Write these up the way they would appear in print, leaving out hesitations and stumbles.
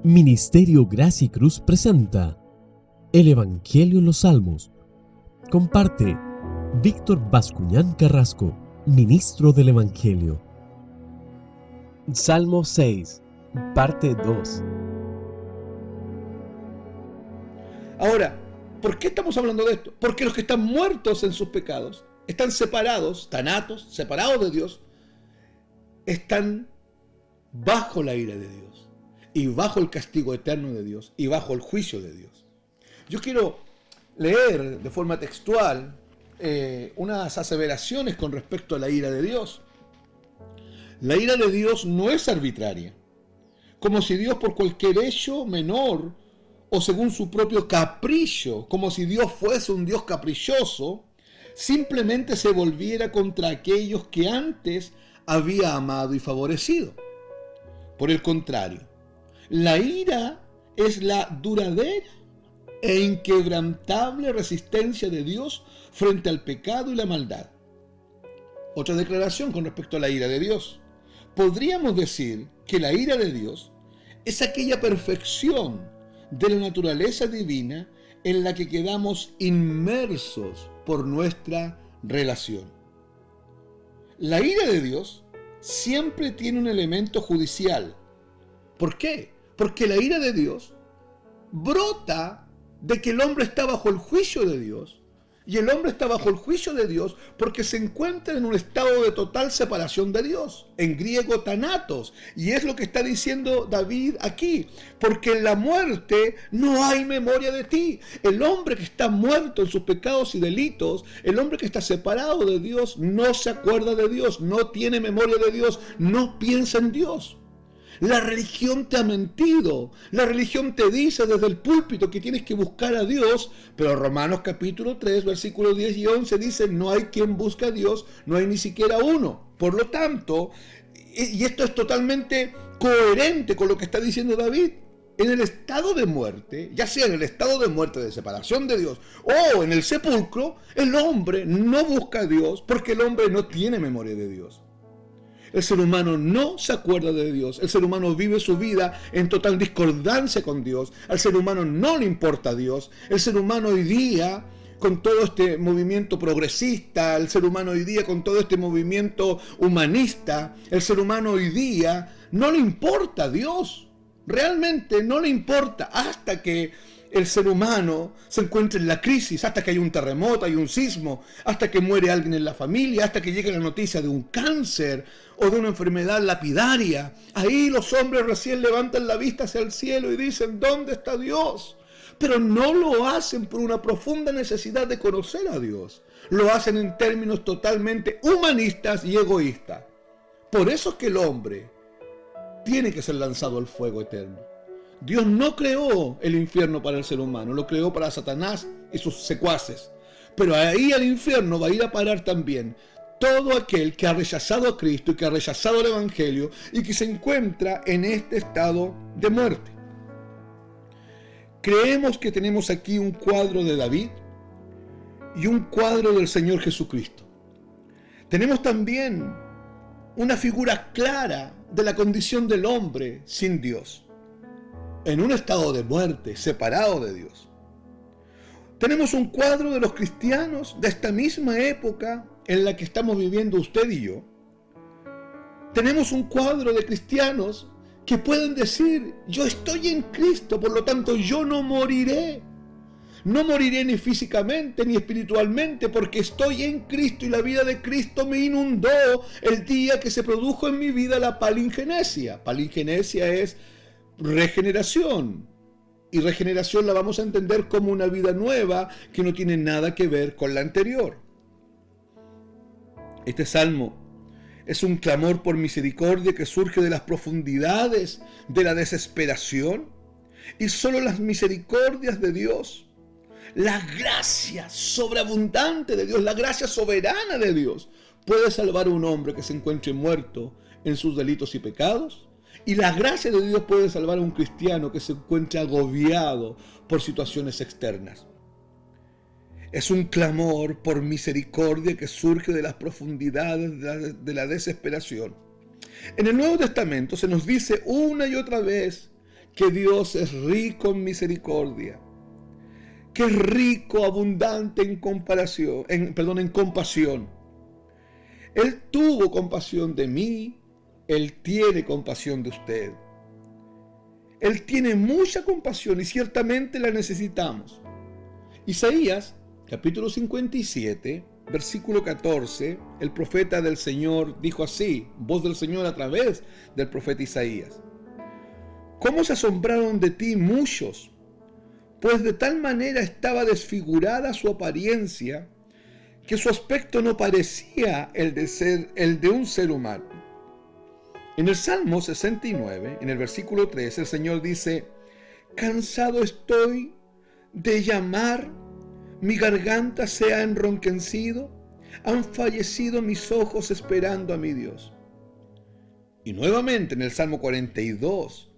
Ministerio Gracia y Cruz presenta el Evangelio en los Salmos. Comparte Víctor Bascuñán Carrasco, ministro del Evangelio. Salmo 6, parte 2. Ahora, ¿por qué estamos hablando de esto? Porque los que están muertos en sus pecados, están separados, tanatos, separados de Dios, están bajo la ira de Dios, y bajo el castigo eterno de Dios, y bajo el juicio de Dios. Yo quiero leer de forma textual unas aseveraciones con respecto a la ira de Dios. La ira de Dios no es arbitraria, como si Dios por cualquier hecho menor o según su propio capricho, como si Dios fuese un Dios caprichoso, simplemente se volviera contra aquellos que antes había amado y favorecido. Por el contrario, la ira es la duradera e inquebrantable resistencia de Dios frente al pecado y la maldad. Otra declaración con respecto a la ira de Dios. Podríamos decir que la ira de Dios es aquella perfección de la naturaleza divina en la que quedamos inmersos por nuestra relación. La ira de Dios siempre tiene un elemento judicial. ¿Por qué? Porque la ira de Dios brota de que el hombre está bajo el juicio de Dios, y el hombre está bajo el juicio de Dios porque se encuentra en un estado de total separación de Dios, en griego thanatos, y es lo que está diciendo David aquí, porque en la muerte no hay memoria de ti. El hombre que está muerto en sus pecados y delitos, el hombre que está separado de Dios, no se acuerda de Dios, no tiene memoria de Dios, no piensa en Dios. La religión te ha mentido. La religión te dice desde el púlpito que tienes que buscar a Dios, pero Romanos capítulo 3, versículos 10 y 11 dice, no hay quien busque a Dios, no hay ni siquiera uno. Por lo tanto, y esto es totalmente coherente con lo que está diciendo David, en el estado de muerte, ya sea en el estado de muerte de separación de Dios o en el sepulcro, el hombre no busca a Dios porque el hombre no tiene memoria de Dios. El ser humano no se acuerda de Dios. El ser humano vive su vida en total discordancia con Dios. Al ser humano no le importa a Dios. El ser humano hoy día, con todo este movimiento progresista, el ser humano hoy día con todo este movimiento humanista, el ser humano hoy día no le importa a Dios. Realmente no le importa hasta que el ser humano se encuentra en la crisis, hasta que hay un terremoto, hay un sismo, hasta que muere alguien en la familia, hasta que llegue la noticia de un cáncer o de una enfermedad lapidaria. Ahí los hombres recién levantan la vista hacia el cielo y dicen, ¿dónde está Dios? Pero no lo hacen por una profunda necesidad de conocer a Dios. Lo hacen en términos totalmente humanistas y egoístas. Por eso es que el hombre tiene que ser lanzado al fuego eterno. Dios no creó el infierno para el ser humano, lo creó para Satanás y sus secuaces. Pero ahí al infierno va a ir a parar también todo aquel que ha rechazado a Cristo y que ha rechazado el Evangelio y que se encuentra en este estado de muerte. Creemos que tenemos aquí un cuadro de David y un cuadro del Señor Jesucristo. Tenemos también una figura clara de la condición del hombre sin Dios, en un estado de muerte, separado de Dios. Tenemos un cuadro de los cristianos de esta misma época en la que estamos viviendo usted y yo. Tenemos un cuadro de cristianos que pueden decir, yo estoy en Cristo, por lo tanto yo no moriré. No moriré ni físicamente ni espiritualmente porque estoy en Cristo y la vida de Cristo me inundó el día que se produjo en mi vida la palingenesia. Palingenesia es regeneración. Y regeneración la vamos a entender como una vida nueva que no tiene nada que ver con la anterior. Este salmo es un clamor por misericordia que surge de las profundidades de la desesperación, y solo las misericordias de Dios, la gracia sobreabundante de Dios, la gracia soberana de Dios puede salvar a un hombre que se encuentre muerto en sus delitos y pecados. Y la gracia de Dios puede salvar a un cristiano que se encuentre agobiado por situaciones externas. Es un clamor por misericordia que surge de las profundidades de la desesperación. En el Nuevo Testamento se nos dice una y otra vez que Dios es rico en misericordia, que es rico, abundante en compasión. Él tuvo compasión de mí, Él tiene compasión de usted. Él tiene mucha compasión y ciertamente la necesitamos. Isaías, capítulo 57, versículo 14, el profeta del Señor dijo así, voz del Señor a través del profeta Isaías: ¿Cómo se asombraron de ti muchos? Pues de tal manera estaba desfigurada su apariencia, que su aspecto no parecía el de un ser humano. En el Salmo 69, en el versículo 3, el Señor dice: cansado estoy de llamar, mi garganta se ha enronquecido, han fallecido mis ojos esperando a mi Dios. Y nuevamente en el Salmo 42,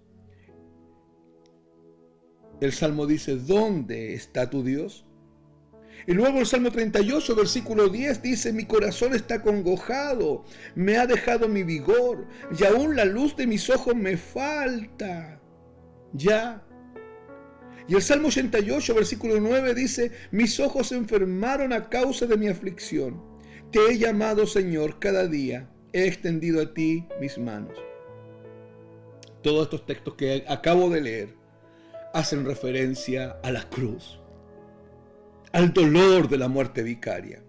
el Salmo dice: ¿dónde está tu Dios? Y luego el Salmo 38, versículo 10 dice: mi corazón está acongojado, me ha dejado mi vigor, y aún la luz de mis ojos me falta. Ya. Y el Salmo 88, versículo 9 dice: mis ojos se enfermaron a causa de mi aflicción. Te he llamado, Señor, cada día, he extendido a ti mis manos. Todos estos textos que acabo de leer hacen referencia a la cruz, al dolor de la muerte vicaria.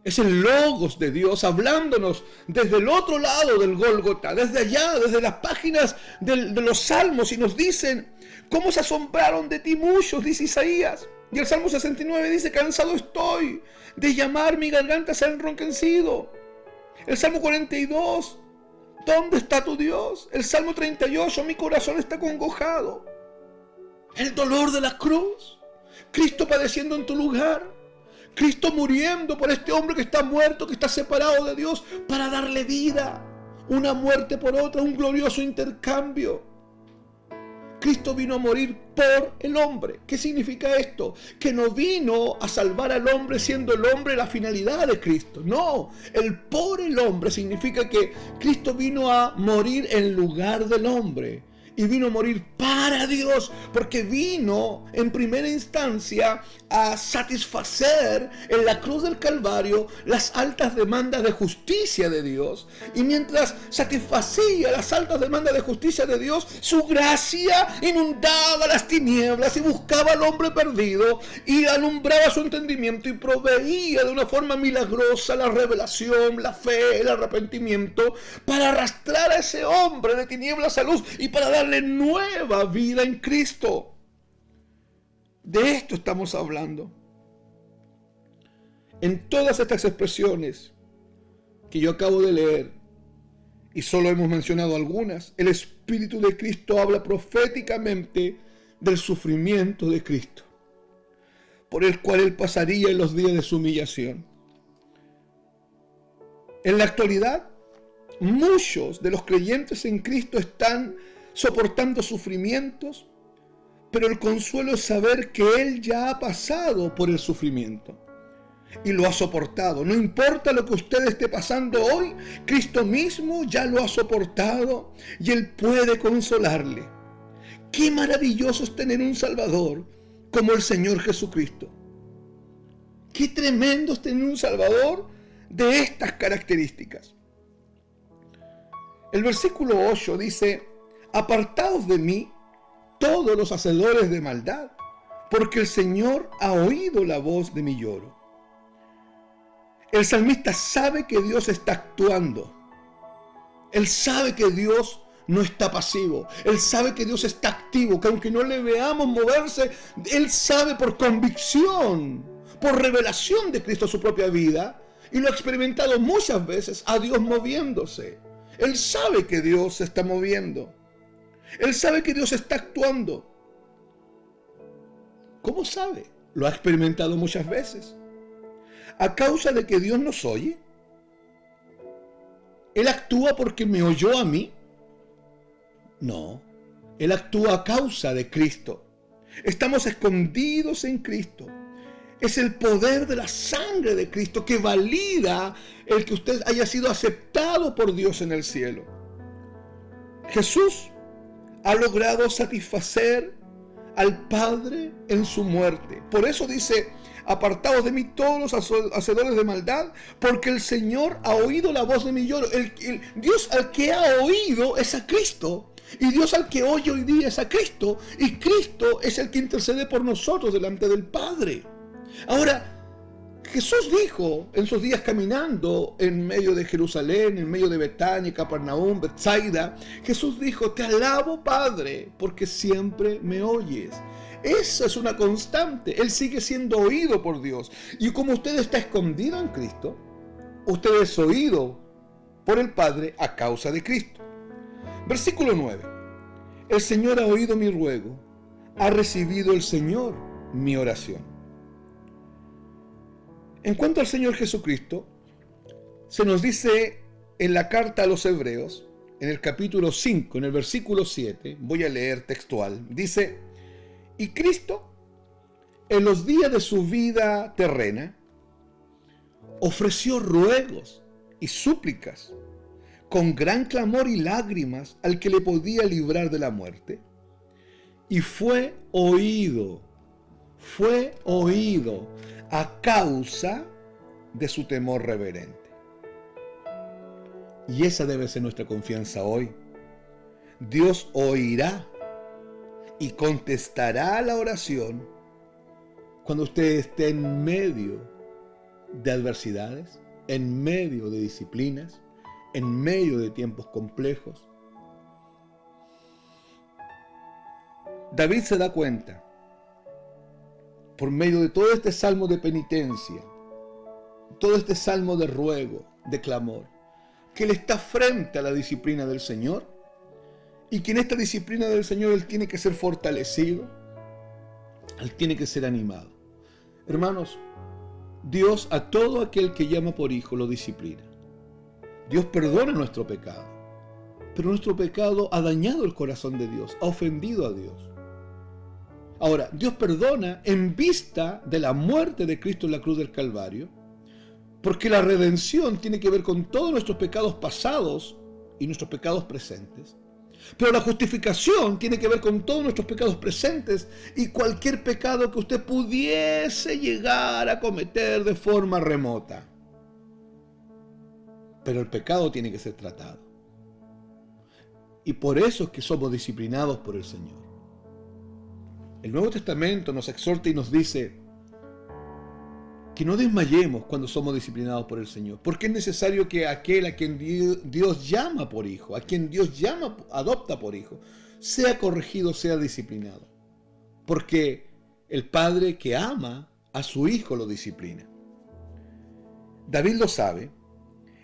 Es el Logos de Dios hablándonos desde el otro lado del Gólgota, desde allá, desde las páginas de los Salmos, y nos dicen: ¿cómo se asombraron de ti muchos? Dice Isaías. Y el Salmo 69 dice: cansado estoy de llamar, mi garganta se ha enronquecido. El Salmo 42: ¿dónde está tu Dios? El Salmo 38: mi corazón está acongojado. El dolor de la cruz. Cristo padeciendo en tu lugar, Cristo muriendo por este hombre que está muerto, que está separado de Dios, para darle vida, una muerte por otra, un glorioso intercambio. Cristo vino a morir por el hombre. ¿Qué significa esto? Que no vino a salvar al hombre siendo el hombre la finalidad de Cristo. No, el por el hombre significa que Cristo vino a morir en lugar del hombre. Y vino a morir para Dios, porque vino en primera instancia a satisfacer en la cruz del Calvario las altas demandas de justicia de Dios. Y mientras satisfacía las altas demandas de justicia de Dios, su gracia inundaba las tinieblas y buscaba al hombre perdido y alumbraba su entendimiento y proveía de una forma milagrosa la revelación, la fe, el arrepentimiento, para arrastrar a ese hombre de tinieblas a luz y para darle nueva vida en Cristo. De esto estamos hablando. En todas estas expresiones que yo acabo de leer, y solo hemos mencionado algunas, el Espíritu de Cristo habla proféticamente del sufrimiento de Cristo, por el cual Él pasaría en los días de su humillación. En la actualidad, muchos de los creyentes en Cristo están soportando sufrimientos, pero el consuelo es saber que Él ya ha pasado por el sufrimiento y lo ha soportado. No importa lo que usted esté pasando hoy, Cristo mismo ya lo ha soportado y Él puede consolarle. Qué maravilloso es tener un Salvador como el Señor Jesucristo. Qué tremendo es tener un Salvador de estas características. El versículo 8 dice: apartaos de mí todos los hacedores de maldad, porque el Señor ha oído la voz de mi lloro. El salmista sabe que Dios está actuando. Él sabe que Dios no está pasivo. Él sabe que Dios está activo, que aunque no le veamos moverse, Él sabe por convicción, por revelación de Cristo su propia vida, y lo ha experimentado muchas veces, a Dios moviéndose. Él sabe que Dios se está moviendo. Él sabe que Dios está actuando. ¿Cómo sabe? Lo ha experimentado muchas veces. ¿A causa de que Dios nos oye? ¿Él actúa porque me oyó a mí? No. Él actúa a causa de Cristo. Estamos escondidos en Cristo. Es el poder de la sangre de Cristo que valida el que usted haya sido aceptado por Dios en el cielo. Jesús ha logrado satisfacer al Padre en su muerte. Por eso dice: apartaos de mí todos los hacedores de maldad, porque el Señor ha oído la voz de mi lloro. Dios al que ha oído es a Cristo, y Dios al que oye hoy día es a Cristo, y Cristo es el que intercede por nosotros delante del Padre. Ahora, Jesús dijo en sus días caminando en medio de Jerusalén, en medio de Betania, Capernaum, Betsaida, Jesús dijo: te alabo, Padre, porque siempre me oyes. Esa es una constante. Él sigue siendo oído por Dios. Y como usted está escondido en Cristo, usted es oído por el Padre a causa de Cristo. Versículo 9. El Señor ha oído mi ruego, ha recibido el Señor mi oración. En cuanto al Señor Jesucristo, se nos dice en la carta a los Hebreos, en el capítulo 5, en el versículo 7, voy a leer textual, dice: y Cristo, en los días de su vida terrena, ofreció ruegos y súplicas con gran clamor y lágrimas al que le podía librar de la muerte, y fue oído a causa de su temor reverente. Y esa debe ser nuestra confianza hoy. Dios oirá y contestará la oración cuando usted esté en medio de adversidades, en medio de disciplinas, en medio de tiempos complejos. David se da cuenta, por medio de todo este salmo de penitencia, todo este salmo de ruego, de clamor, que él está frente a la disciplina del Señor, y que en esta disciplina del Señor él tiene que ser fortalecido, él tiene que ser animado. Hermanos, Dios a todo aquel que llama por hijo lo disciplina. Dios perdona nuestro pecado, pero nuestro pecado ha dañado el corazón de Dios, ha ofendido a Dios. Ahora, Dios perdona en vista de la muerte de Cristo en la cruz del Calvario, porque la redención tiene que ver con todos nuestros pecados pasados y nuestros pecados presentes. Pero la justificación tiene que ver con todos nuestros pecados presentes y cualquier pecado que usted pudiese llegar a cometer de forma remota. Pero el pecado tiene que ser tratado. Y por eso es que somos disciplinados por el Señor. El Nuevo Testamento nos exhorta y nos dice que no desmayemos cuando somos disciplinados por el Señor, porque es necesario que aquel a quien Dios llama por hijo, a quien Dios adopta por hijo, sea corregido, sea disciplinado, porque el Padre que ama a su hijo lo disciplina. David lo sabe,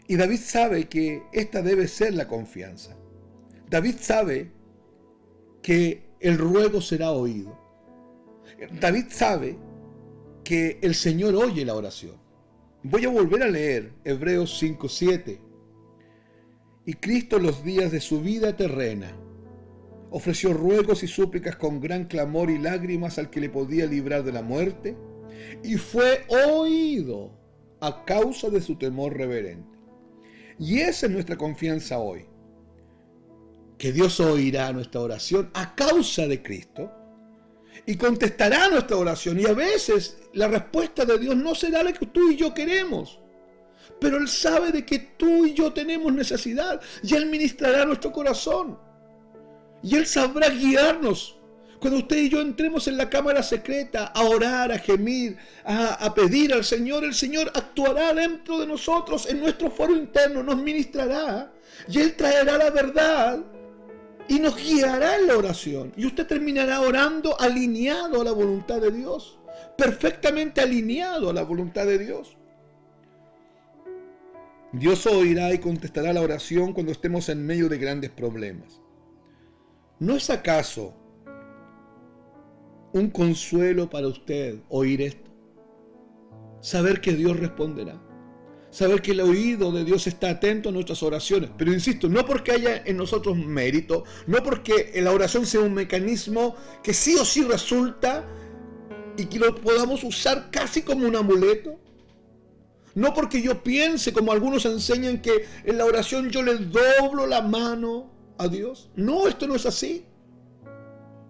y David sabe que esta debe ser la confianza. David sabe que el ruego será oído. David sabe que el Señor oye la oración. Voy a volver a leer Hebreos 5:7. Y Cristo en los días de su vida terrena ofreció ruegos y súplicas con gran clamor y lágrimas al que le podía librar de la muerte, y fue oído a causa de su temor reverente. Y esa es nuestra confianza hoy, que Dios oirá nuestra oración a causa de Cristo y contestará nuestra oración. Y a veces la respuesta de Dios no será la que tú y yo queremos, pero Él sabe de que tú y yo tenemos necesidad, y Él ministrará nuestro corazón, y Él sabrá guiarnos. Cuando usted y yo entremos en la cámara secreta a orar, a gemir, a pedir al Señor, el Señor actuará dentro de nosotros, en nuestro foro interno, nos ministrará, y Él traerá la verdad y nos guiará en la oración. Y usted terminará orando alineado a la voluntad de Dios, perfectamente alineado a la voluntad de Dios. Dios oirá y contestará la oración cuando estemos en medio de grandes problemas. ¿No es acaso un consuelo para usted oír esto? Saber que Dios responderá. Saber que el oído de Dios está atento a nuestras oraciones. Pero insisto, no porque haya en nosotros mérito, no porque la oración sea un mecanismo que sí o sí resulta y que lo podamos usar casi como un amuleto. No porque yo piense, como algunos enseñan, que en la oración yo le doblo la mano a Dios. No, esto no es así.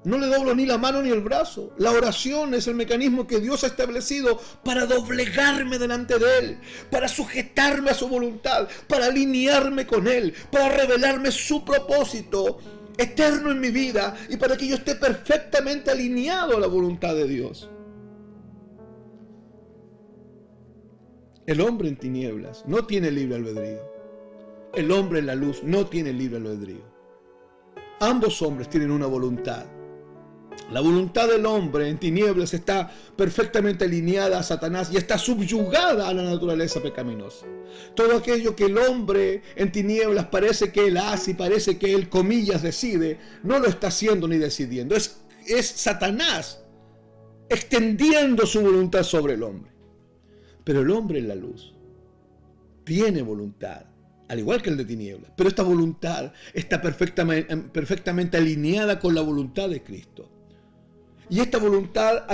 No le doblo ni la mano ni el brazo. La oración es el mecanismo que Dios ha establecido para doblegarme delante de Él, para sujetarme a su voluntad, para alinearme con Él, para revelarme su propósito eterno en mi vida y para que yo esté perfectamente alineado a la voluntad de Dios. El hombre en tinieblas no tiene libre albedrío. El hombre en la luz no tiene libre albedrío. Ambos hombres tienen una voluntad. La voluntad del hombre en tinieblas está perfectamente alineada a Satanás y está subyugada a la naturaleza pecaminosa. Todo aquello que el hombre en tinieblas parece que él hace y parece que él, comillas, decide, no lo está haciendo ni decidiendo. Es Satanás extendiendo su voluntad sobre el hombre. Pero el hombre en la luz tiene voluntad, al igual que el de tinieblas. Pero esta voluntad está perfectamente alineada con la voluntad de Cristo. Y esta voluntad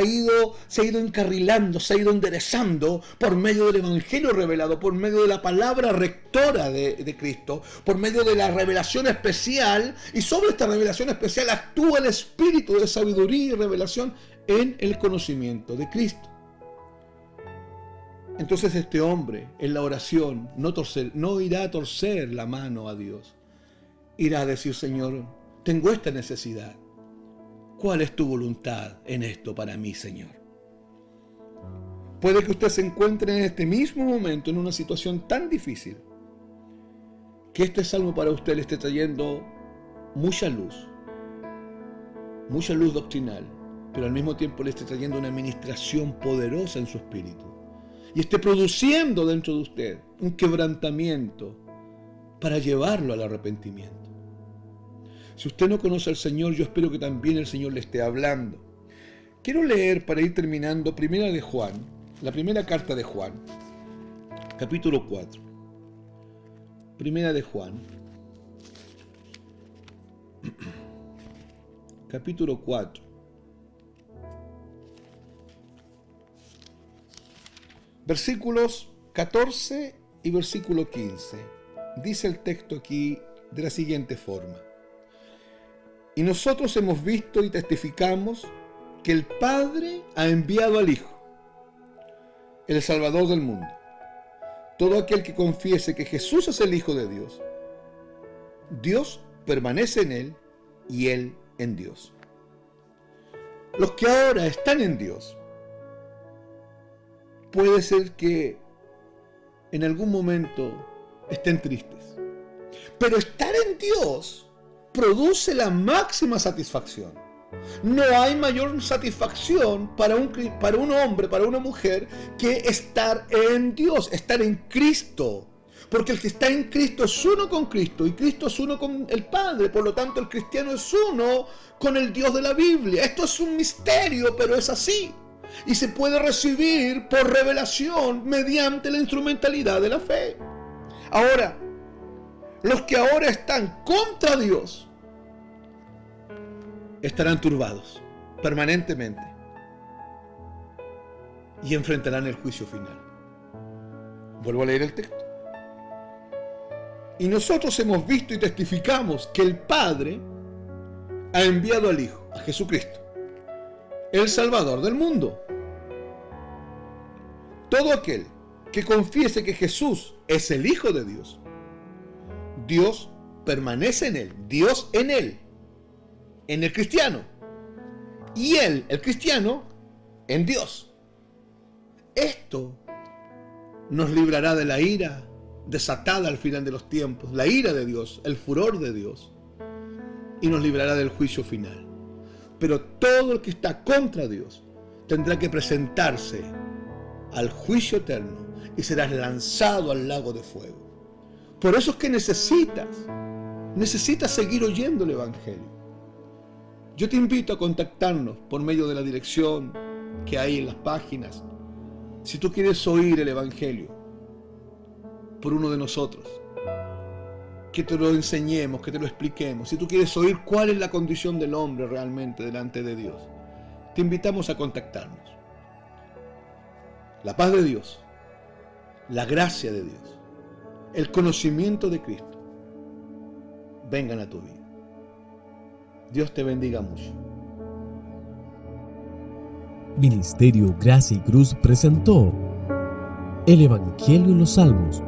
se ha ido encarrilando, se ha ido enderezando por medio del Evangelio revelado, por medio de la palabra rectora de Cristo, por medio de la revelación especial. Y sobre esta revelación especial actúa el Espíritu de sabiduría y revelación en el conocimiento de Cristo. Entonces este hombre en la oración no irá a torcer la mano a Dios. Irá a decir: Señor, tengo esta necesidad. ¿Cuál es tu voluntad en esto para mí, Señor? Puede que usted se encuentre en este mismo momento en una situación tan difícil que este salmo para usted le esté trayendo mucha luz doctrinal, pero al mismo tiempo le esté trayendo una administración poderosa en su espíritu y esté produciendo dentro de usted un quebrantamiento para llevarlo al arrepentimiento. Si usted no conoce al Señor, yo espero que también el Señor le esté hablando. Quiero leer, para ir terminando, Primera de Juan, la primera carta de Juan, capítulo 4. Primera de Juan, capítulo 4. Versículos 14 y versículo 15. Dice el texto aquí de la siguiente forma: y nosotros hemos visto y testificamos que el Padre ha enviado al Hijo, el Salvador del mundo. Todo aquel que confiese que Jesús es el Hijo de Dios, Dios permanece en Él y Él en Dios. Los que ahora están en Dios, puede ser que en algún momento estén tristes, pero estar en Dios produce la máxima satisfacción. No hay mayor satisfacción para un hombre, para una mujer, que estar en Dios, estar en Cristo. Porque el que está en Cristo es uno con Cristo y Cristo es uno con el Padre. Por lo tanto, el cristiano es uno con el Dios de la Biblia. Esto es un misterio, pero es así. Y se puede recibir por revelación mediante la instrumentalidad de la fe. Ahora, los que ahora están contra Dios estarán turbados permanentemente y enfrentarán el juicio final. Vuelvo a leer el texto. Y nosotros hemos visto y testificamos que el Padre ha enviado al Hijo, a Jesucristo, el Salvador del mundo. Todo aquel que confiese que Jesús es el Hijo de Dios, Dios permanece en Él, Dios en Él, en el cristiano, y Él, el cristiano, en Dios. Esto nos librará de la ira desatada al final de los tiempos, la ira de Dios, el furor de Dios, y nos librará del juicio final. Pero todo el que está contra Dios tendrá que presentarse al juicio eterno y serás lanzado al lago de fuego. Por eso es que necesitas seguir oyendo el Evangelio. Yo te invito a contactarnos por medio de la dirección que hay en las páginas. Si tú quieres oír el Evangelio por uno de nosotros, que te lo enseñemos, que te lo expliquemos. Si tú quieres oír cuál es la condición del hombre realmente delante de Dios, te invitamos a contactarnos. La paz de Dios, la gracia de Dios, el conocimiento de Cristo vengan a tu vida. Dios te bendiga mucho. Ministerio Gracia y Cruz presentó el Evangelio en los Salmos,